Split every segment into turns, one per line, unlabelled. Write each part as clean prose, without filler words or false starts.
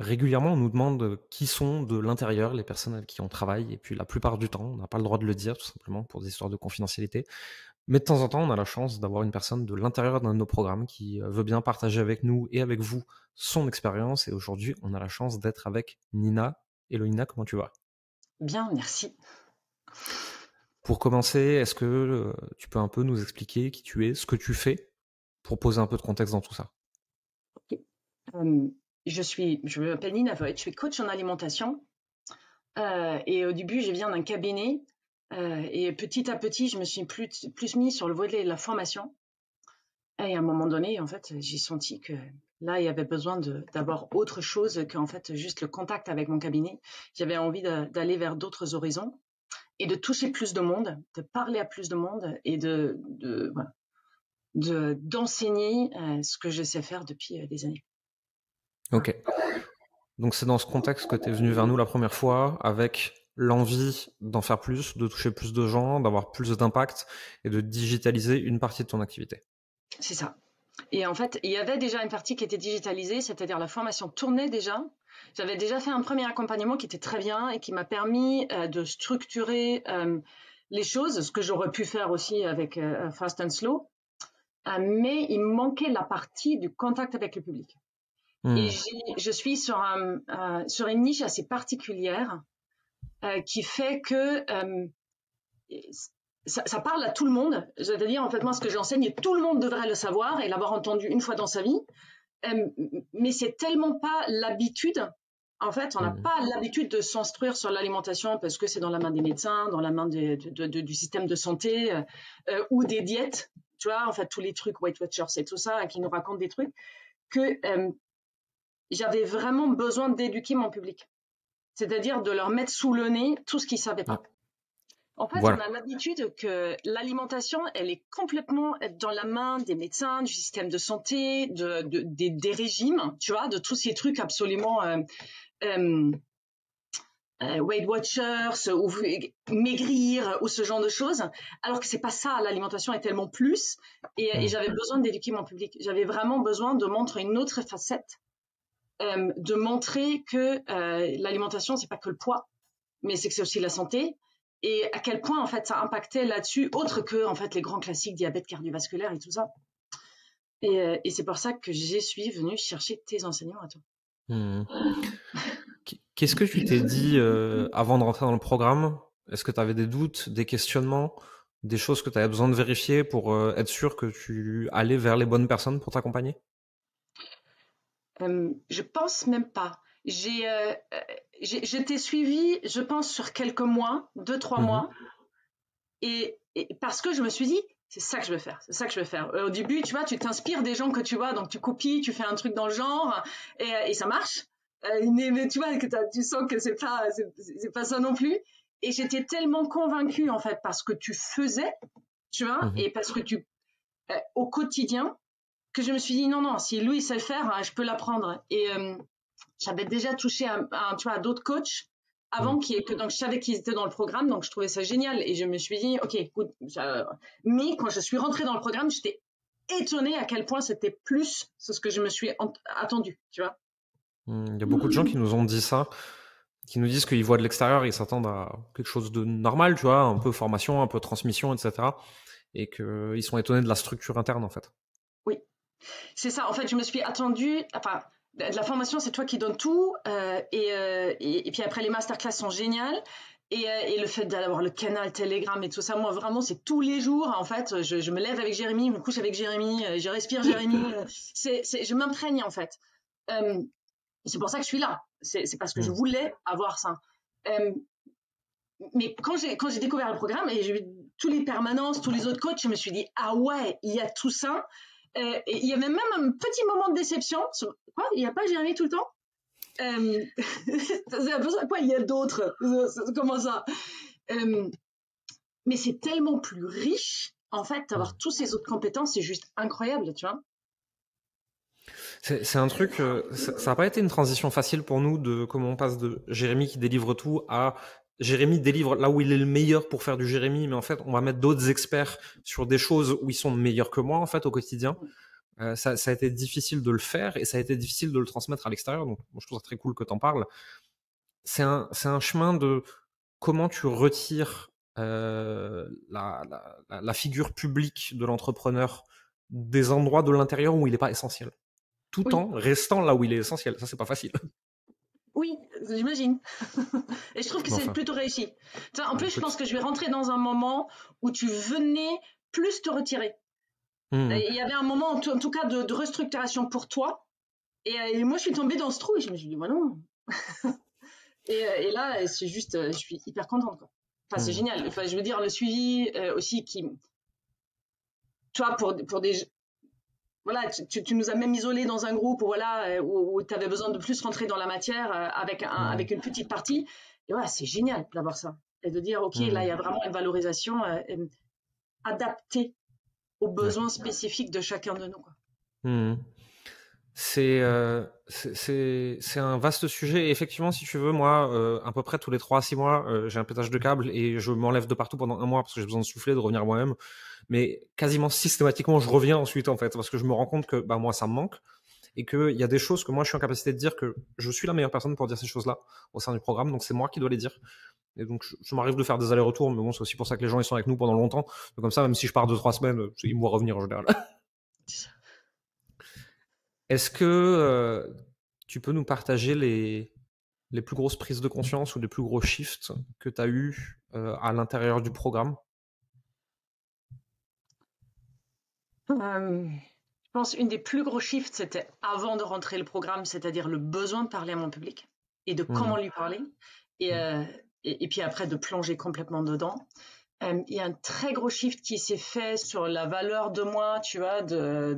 Régulièrement, on nous demande qui sont de l'intérieur les personnes avec qui on travaille et puis la plupart du temps, on n'a pas le droit de le dire tout simplement pour des histoires de confidentialité. Mais de temps en temps, on a la chance d'avoir une personne de l'intérieur d'un de nos programmes qui veut bien partager avec nous et avec vous son expérience. Et aujourd'hui, on a la chance d'être avec Nina. Hello Nina, comment tu vas?
Bien, merci.
Pour commencer, est-ce que tu peux un peu nous expliquer qui tu es, ce que tu fais, pour poser un peu de contexte dans tout ça?
Ok. Je m'appelle Nina Voigt, je suis coach en alimentation. Et au début, je viens d'un cabinet. Et petit à petit, je me suis plus mis sur le volet de la formation. Et à un moment donné, en fait, j'ai senti que là, il y avait besoin d'avoir autre chose qu'en fait juste le contact avec mon cabinet. J'avais envie d'aller vers d'autres horizons et de toucher plus de monde, de parler à plus de monde et voilà, d'enseigner ce que je sais faire depuis des années.
Ok. Donc c'est dans ce contexte que tu es venu vers nous la première fois, avec l'envie d'en faire plus, de toucher plus de gens, d'avoir plus d'impact et de digitaliser une partie de ton activité.
C'est ça. Et en fait, il y avait déjà une partie qui était digitalisée, c'est-à-dire la formation tournait déjà. J'avais déjà fait un premier accompagnement qui était très bien et qui m'a permis de structurer les choses, ce que j'aurais pu faire aussi avec Fast and Slow. Mais il me manquait la partie du contact avec le public. Et
Hmm.
je suis sur une niche assez particulière qui fait que ça parle à tout le monde. C'est-à-dire, en fait, moi, ce que j'enseigne, tout le monde devrait le savoir et l'avoir entendu une fois dans sa vie. Mais c'est tellement pas l'habitude. En fait, on n'a
Hmm.
pas l'habitude de s'instruire sur l'alimentation parce que c'est dans la main des médecins, dans la main du système de santé ou des diètes. Tu vois, en fait, tous les trucs Weight Watchers et tout ça qui nous racontent des trucs que j'avais vraiment besoin d'éduquer mon public. C'est-à-dire de leur mettre sous le nez tout ce qu'ils ne savaient
Ouais.
pas. En fait, on
Voilà.
a l'habitude que l'alimentation, elle est complètement dans la main des médecins, du système de santé, des régimes, tu vois, de tous ces trucs absolument euh, Weight Watchers ou maigrir ou ce genre de choses. Alors que c'est pas ça, l'alimentation est tellement plus. Et
Hmm.
j'avais besoin d'éduquer mon public. J'avais vraiment besoin de montrer une autre facette, de montrer que l'alimentation, c'est pas que le poids, mais c'est que c'est aussi la santé et à quel point en fait ça impactait là-dessus autre que en fait les grands classiques diabète cardiovasculaire et tout ça. Et c'est pour ça que je suis venue chercher tes enseignements à toi.
Hmm. Qu'est-ce que tu t'es dit avant de rentrer dans le programme? Est-ce que tu avais des doutes, des questionnements, des choses que tu avais besoin de vérifier pour être sûr que tu allais vers les bonnes personnes pour t'accompagner?
Je pense même pas. Je t'ai suivi, je pense, sur quelques mois, 2, 3 mois,
Mhm.
et parce que je me suis dit, c'est ça que je veux faire, c'est ça que je veux faire. Au début, tu vois, tu t'inspires des gens que tu vois, donc tu copies, tu fais un truc dans le genre, et ça marche. Mais tu vois que tu sens que c'est pas ça non plus. Et j'étais tellement convaincue en fait parce que tu faisais, tu vois,
Mhm.
et parce que au quotidien, que je me suis dit non non, si lui sait le faire, je peux l'apprendre. Et j'avais déjà touché tu vois, à d'autres coachs
Mhm.
avant donc je savais qu'ils étaient dans le programme, donc je trouvais ça génial et je me suis dit ok, écoute, mais quand je suis rentrée dans le programme, j'étais étonnée à quel point c'était plus ce que je me suis attendu, tu vois.
Il y a beaucoup de gens qui nous ont dit ça, qui nous disent qu'ils voient de l'extérieur, ils s'attendent à quelque chose de normal, tu vois, un peu formation, un peu transmission, etc. Et qu'ils sont étonnés de la structure interne, en fait.
Oui, c'est ça. En fait, je me suis attendue. Enfin, de la formation, c'est toi qui donnes tout. Et puis après, les masterclass sont géniales. Et le fait d'avoir le canal Telegram et tout ça, moi, vraiment, c'est tous les jours. En fait, je me lève avec Jérémy, je me couche avec Jérémy, je respire Jérémy. Je m'imprègne, en fait. Euh, c'est pour ça que je suis là. C'est parce que je
Mm.
voulais avoir ça. Euh, mais quand j'ai découvert le programme et j'ai vu tous les permanences, tous les autres coachs, je me suis dit, ah ouais, il y a tout ça. Et il y avait même un petit moment de déception. Quoi, il n'y a pas Jérémy tout le temps? C'est un peu ça, quoi, il y a d'autres. Comment ça? Euh, mais c'est tellement plus riche, en fait, d'avoir
Mm.
tous ces autres compétences, c'est juste incroyable, tu vois.
C'est un truc, ça n'a pas été une transition facile pour nous de comment on passe de Jérémy qui délivre tout à Jérémy délivre là où il est le meilleur pour faire du Jérémy, mais en fait, on va mettre d'autres experts sur des choses où ils sont meilleurs que moi, en fait, au quotidien. Ça a été difficile de le faire et ça a été difficile de le transmettre à l'extérieur. Donc, moi, je trouve ça très cool que tu en parles. C'est un chemin de comment tu retires la figure publique de l'entrepreneur des endroits de l'intérieur où il n'est pas essentiel, tout
Oui,
en restant là où il est essentiel. Ça, c'est pas facile.
oui, j'imagine. Et je trouve que
Mais
c'est
enfin,
plutôt réussi. En plus, je pense
écoute.
que je vais rentrer dans un moment où tu venais plus te retirer.
Hmm,
Et il y avait un moment, en tout cas, de restructuration pour toi. Et moi, je suis tombée dans ce trou et je me suis dit, bah non. Et là, c'est juste, je suis hyper contente, quoi. Enfin, c'est
hmm,
génial. Enfin, je veux dire, le suivi aussi tu vois, pour des, voilà, tu nous as même isolés dans un groupe où, voilà, où tu avais besoin de plus rentrer dans la matière
hmm,
avec une petite partie. Et voilà, c'est génial d'avoir ça. Et de dire, OK, là, il y
hmm,
a vraiment une valorisation adaptée aux
ouais.
besoins spécifiques de chacun de nous, quoi.
Hmm. C'est un vaste sujet. Et effectivement, si tu veux, moi, à peu près tous les 3 à 6 mois, j'ai un pétage de câble et je m'enlève de partout pendant un mois parce que j'ai besoin de souffler, de revenir moi-même. Mais quasiment systématiquement, je reviens ensuite, en fait, parce que je me rends compte que bah, moi, ça me manque et qu'il y a des choses que moi, je suis en capacité de dire que je suis la meilleure personne pour dire ces choses-là au sein du programme. Donc, c'est moi qui dois les dire. Et donc, je m'arrive de faire des allers-retours, mais bon, c'est aussi pour ça que les gens, ils sont avec nous pendant longtemps. Donc, comme ça, même si je pars 2-3 semaines, ils me voient revenir en général. Est-ce que tu peux nous partager les plus grosses prises de conscience ou les plus gros shifts que tu as eu à l'intérieur du programme?
Je pense une des plus gros shifts, c'était avant de rentrer le programme, c'est-à-dire le besoin de parler à mon public et de comment
Mmh,
lui parler. Et,
mmh,
euh, et puis après, de plonger complètement dedans. Il y a un très gros shift qui s'est fait sur la valeur de moi, tu vois, de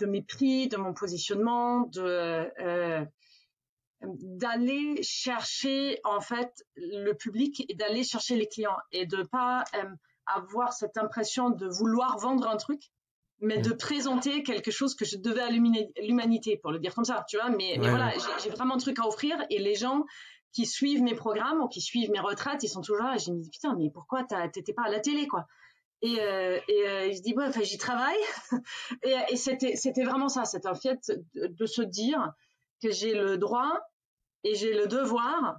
mes prix, de mon positionnement, d'aller chercher en fait le public et d'aller chercher les clients et de pas avoir cette impression de vouloir vendre un truc, mais
mmh.
de présenter quelque chose que je devais à l'humanité, pour le dire comme ça, tu vois. Mais
Ouais,
voilà,
ouais.
j'ai vraiment un truc à offrir et les gens qui suivent mes programmes ou qui suivent mes retraites, ils sont toujours là et je me dis putain, mais pourquoi t'étais pas à la télé, quoi. Je dis, ouais, enfin, j'y travaille. Et c'était vraiment ça. C'est un fait de se dire que j'ai le droit et j'ai le devoir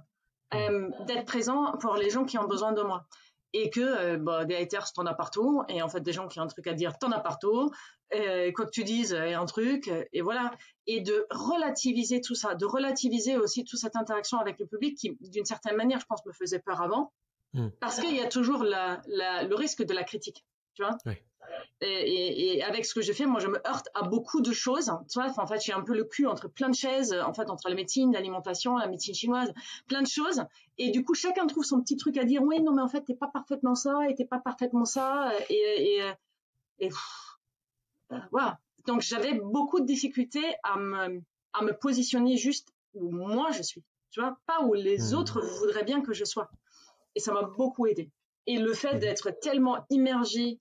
Mmh,
d'être présent pour les gens qui ont besoin de moi. Et que bah, des haters, t'en as partout. Et en fait, des gens qui ont un truc à dire, t'en as partout. Quoi que tu dises, il y a un truc. Et voilà. Et de relativiser tout ça, de relativiser aussi toute cette interaction avec le public qui, d'une certaine manière, je pense, me faisait peur avant.
mmh.
Parce qu'il y a toujours le risque de la critique. Tu vois,
Ouais.
et avec ce que j'ai fait, moi, je me heurte à beaucoup de choses. Tu vois, en fait, j'ai un peu le cul entre plein de chaises, en fait, entre la médecine, l'alimentation, la médecine chinoise, plein de choses. Et du coup, chacun trouve son petit truc à dire. Oui, non, mais en fait, t'es pas parfaitement ça, et t'es pas parfaitement ça. Voilà. Donc, j'avais beaucoup de difficultés à me positionner juste où moi je suis. Tu vois, pas où les
Mmh,
autres voudraient bien que je sois. Et ça m'a beaucoup aidé. Et le fait
mmh,
d'être tellement immergé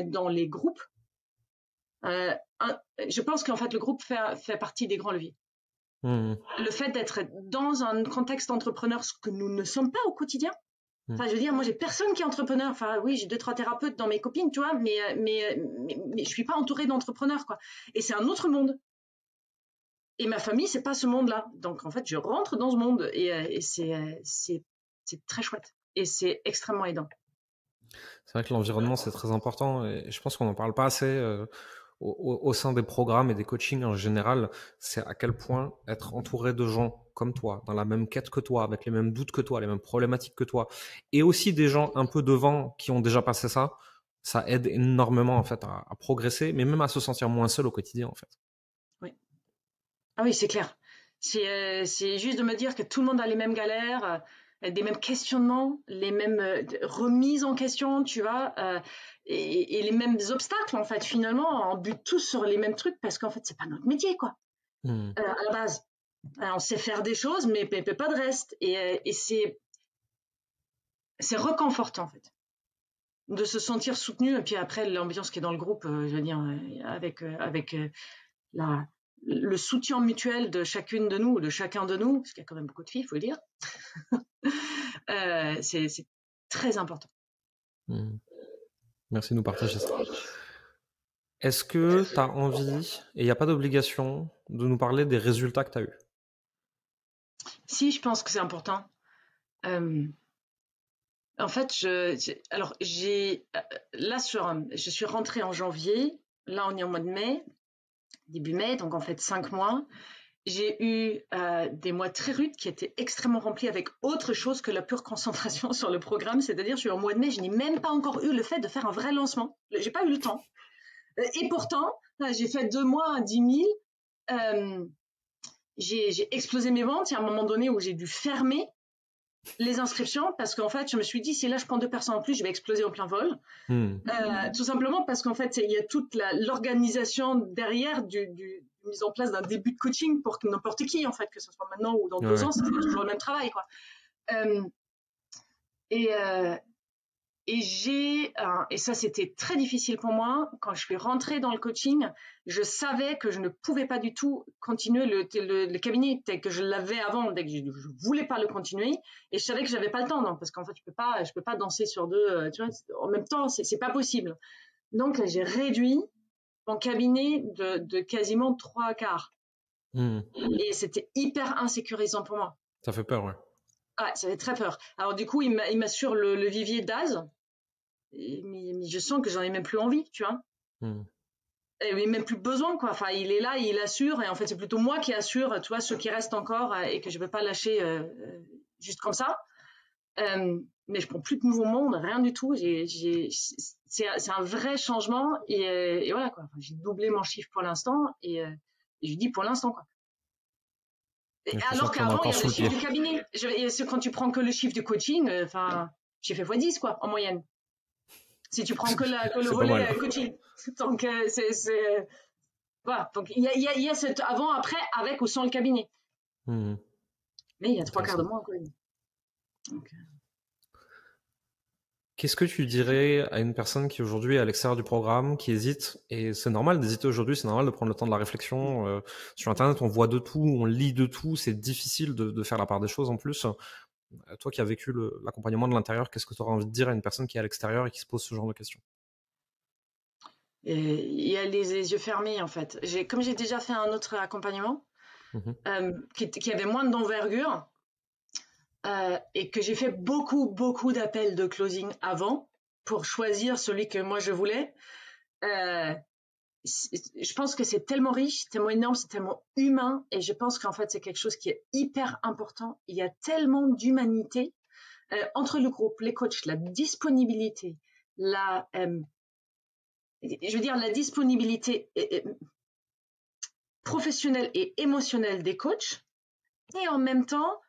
dans les groupes, euh, je pense qu'en fait le groupe fait partie des grands leviers.
mmh,
Le fait d'être dans un contexte entrepreneur, ce que nous ne sommes pas au quotidien.
mmh.
Enfin, je veux dire, moi, j'ai personne qui est entrepreneur. Enfin, oui, j'ai 2, 3 thérapeutes dans mes copines, tu vois, mais je suis pas entourée d'entrepreneurs, quoi. Et c'est un autre monde. Et ma famille, c'est pas ce monde-là. Donc, en fait, je rentre dans ce monde et c'est très chouette. Et c'est extrêmement aidant.
C'est vrai que l'environnement, c'est très important et je pense qu'on n'en parle pas assez au sein des programmes et des coachings en général. C'est à quel point être entouré de gens comme toi, dans la même quête que toi, avec les mêmes doutes que toi, les mêmes problématiques que toi, et aussi des gens un peu devant qui ont déjà passé ça, ça aide énormément en fait à progresser, mais même à se sentir moins seul au quotidien en fait.
Oui. Ah oui, c'est clair. C'est juste de me dire que tout le monde a les mêmes galères, des mêmes questionnements, les mêmes remises en question, tu vois, et les mêmes obstacles, en fait, finalement, on bute tous sur les mêmes trucs parce qu'en fait, c'est pas notre métier, quoi,
Hmm.
à la base. On sait faire des choses, mais pas de reste. Et c'est reconfortant, en fait, de se sentir soutenu. Et puis après, l'ambiance qui est dans le groupe, je veux dire, avec la, le soutien mutuel de chacune de nous, de chacun de nous, parce qu'il y a quand même beaucoup de filles, il faut le dire, c'est très important.
Hmm. Merci de nous partager ça. Est-ce que tu as envie, et il n'y a pas d'obligation, de nous parler des résultats que tu as eus?
Si, je pense que c'est important. Euh, En fait, alors là je suis rentrée en janvier. Là, on est au mois de mai, début mai, donc en fait 5 mois. J'ai eu des mois très rudes qui étaient extrêmement remplis avec autre chose que la pure concentration sur le programme. C'est-à-dire, je suis en mois de mai, je n'ai même pas encore eu le fait de faire un vrai lancement. J'ai pas eu le temps. Et pourtant, j'ai fait 2 mois à 10 000. Euh, j'ai explosé mes ventes. Il y a un moment donné où j'ai dû fermer les inscriptions parce qu'en fait, je me suis dit, si là je prends 2 personnes en plus, je vais exploser au plein vol. Tout simplement parce qu'en fait, il y a toute l'organisation derrière du mise en place d'un début de coaching pour que n'importe qui, en fait, que ce soit maintenant ou dans 2 ans, c'est toujours le même travail, quoi. Euh, et, euh, et ça, c'était très difficile pour moi. Quand je suis rentrée dans le coaching, je savais que je ne pouvais pas du tout continuer le cabinet tel que je l'avais avant, dès que je voulais pas le continuer. Et je savais que j'avais pas le temps, non, parce qu'en fait, je peux pas danser sur deux, tu vois, en même temps, c'est pas possible. Donc, j'ai réduit mon cabinet de quasiment 3 quarts. Et c'était hyper insécurisant pour moi.
Ça fait peur, ouais.
Ah, ça fait très peur. Alors, du coup, il m'assure le vivier d'Az. Mais je sens que j'en ai même plus envie, tu vois. Et même plus besoin, quoi. Enfin, il est là, il assure, et en fait, c'est plutôt moi qui assure, tu vois, ceux qui restent encore et que je ne peux pas lâcher juste comme ça. Mais je prends plus de nouveaux monde, rien du tout. C'est un vrai changement et voilà, quoi. Enfin, j'ai doublé mon chiffre pour l'instant et je dis pour l'instant, quoi.
Et tu sens
Alors
que t'en as
qu'avant, il y
encore
a
sous
le
le pied.
chiffre du cabinet. Quand tu prends que le chiffre du coaching, enfin, j'ai fait x10, quoi, en moyenne. Si tu prends que le
C'est pas mal.
volet coaching. Donc, voilà. Donc, il y a cet avant-après avec ou sans le cabinet. Mais il y a 3 quarts de
Intéressant.
moins, quoi. Donc,
Qu'est-ce que tu dirais à une personne qui aujourd'hui est à l'extérieur du programme, qui hésite, et c'est normal d'hésiter aujourd'hui, c'est normal de prendre le temps de la réflexion. Sur Internet, on voit de tout, on lit de tout, c'est difficile de faire la part des choses en plus. Toi qui as vécu l'accompagnement de l'intérieur, qu'est-ce que tu auras envie de dire à une personne qui est à l'extérieur et qui se pose ce genre de questions?
et il y a les yeux fermés, en fait. Comme j'ai déjà fait un autre accompagnement qui avait moins d'envergure et que j'ai fait beaucoup, beaucoup d'appels de closing avant pour choisir celui que moi je voulais. Euh, je pense que c'est tellement riche, tellement énorme, c'est tellement humain, et je pense qu'en fait c'est quelque chose qui est hyper important. Il y a tellement d'humanité entre le groupe, les coachs, la disponibilité, je veux dire la disponibilité professionnelle et émotionnelle des coachs, et en même temps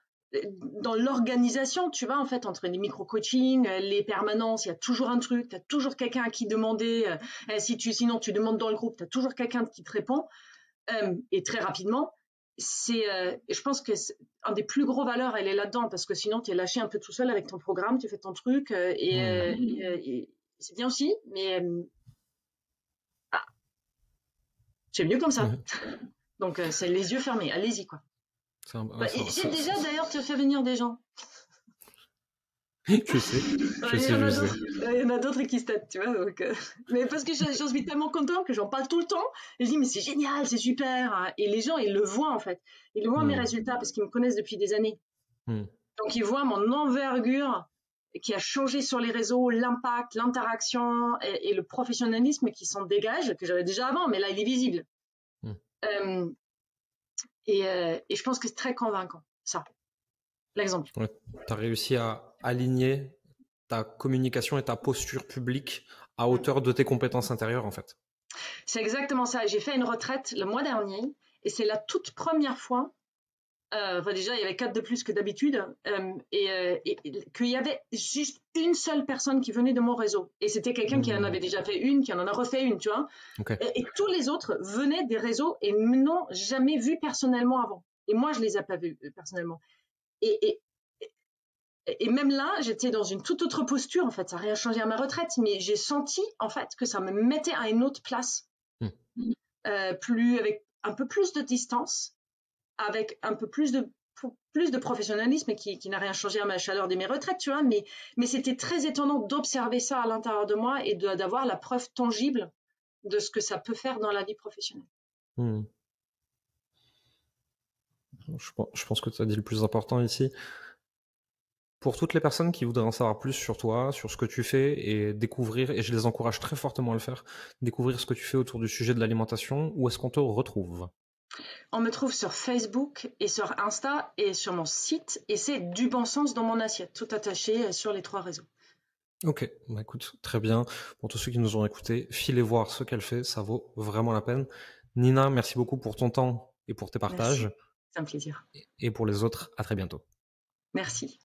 dans l'organisation, tu vois, en fait, entre les micro-coachings, les permanences, il y a toujours un truc, tu as toujours quelqu'un à qui demander, sinon tu demandes dans le groupe, tu as toujours quelqu'un qui te répond, et très rapidement. Je pense que un des plus gros valeurs, elle est là-dedans, parce que sinon, tu es lâché un peu tout seul avec ton programme, tu fais ton truc, et c'est bien aussi, mais c'est mieux comme ça. Donc, c'est les yeux fermés, allez-y, quoi. J'ai déjà d'ailleurs te fait venir des gens.
Je sais.
Il y en a d'autres qui se tâtent, tu vois. Donc, mais parce que j'en suis tellement contente que j'en parle tout le temps. Et je dis, mais c'est génial, c'est super, hein. Et les gens, ils le voient, en fait. Ils voient mes résultats parce qu'ils me connaissent depuis des années. Donc, ils voient mon envergure qui a changé sur les réseaux, l'impact, l'interaction et le professionnalisme qui s'en dégage, que j'avais déjà avant, mais là, il est visible. Et je pense que c'est très convaincant, ça, l'exemple.
Ouais, tu as réussi à aligner ta communication et ta posture publique à hauteur de tes compétences intérieures, en fait.
C'est exactement ça. J'ai fait une retraite le mois dernier et c'est la toute première fois, déjà il y avait 4 de plus que d'habitude, et qu'il y avait juste une seule personne qui venait de mon réseau. Et c'était quelqu'un qui en avait déjà fait une, qui en a refait une, tu vois.
Okay.
Et tous les autres venaient des réseaux et ne m'ont jamais vu personnellement avant. Et moi, je les ai pas vus personnellement. Et même là, j'étais dans une toute autre posture, en fait. Ça n'a rien changé à ma retraite, mais j'ai senti, en fait, que ça me mettait à une autre place. Avec un peu plus de distance, avec un peu plus de professionnalisme, et qui n'a rien changé à ma chaleur de mes retraites, tu vois. Mais c'était très étonnant d'observer ça à l'intérieur de moi et d'avoir la preuve tangible de ce que ça peut faire dans la vie professionnelle.
Mmh. Je pense que tu as dit le plus important ici. Pour toutes les personnes qui voudraient en savoir plus sur toi, sur ce que tu fais et découvrir, et je les encourage très fortement à le faire, découvrir ce que tu fais autour du sujet de l'alimentation, où est-ce qu'on te retrouve?
On me trouve sur Facebook et sur Insta et sur mon site, et c'est Du Bon Sens dans mon assiette, tout attaché sur les 3 réseaux.
OK, bah, écoute, très bien. Pour tous ceux qui nous ont écoutés, filez voir ce qu'elle fait, ça vaut vraiment la peine. Nina, merci beaucoup pour ton temps et pour tes
Merci,
partages,
c'est un plaisir.
et pour les autres, à très bientôt.
Merci.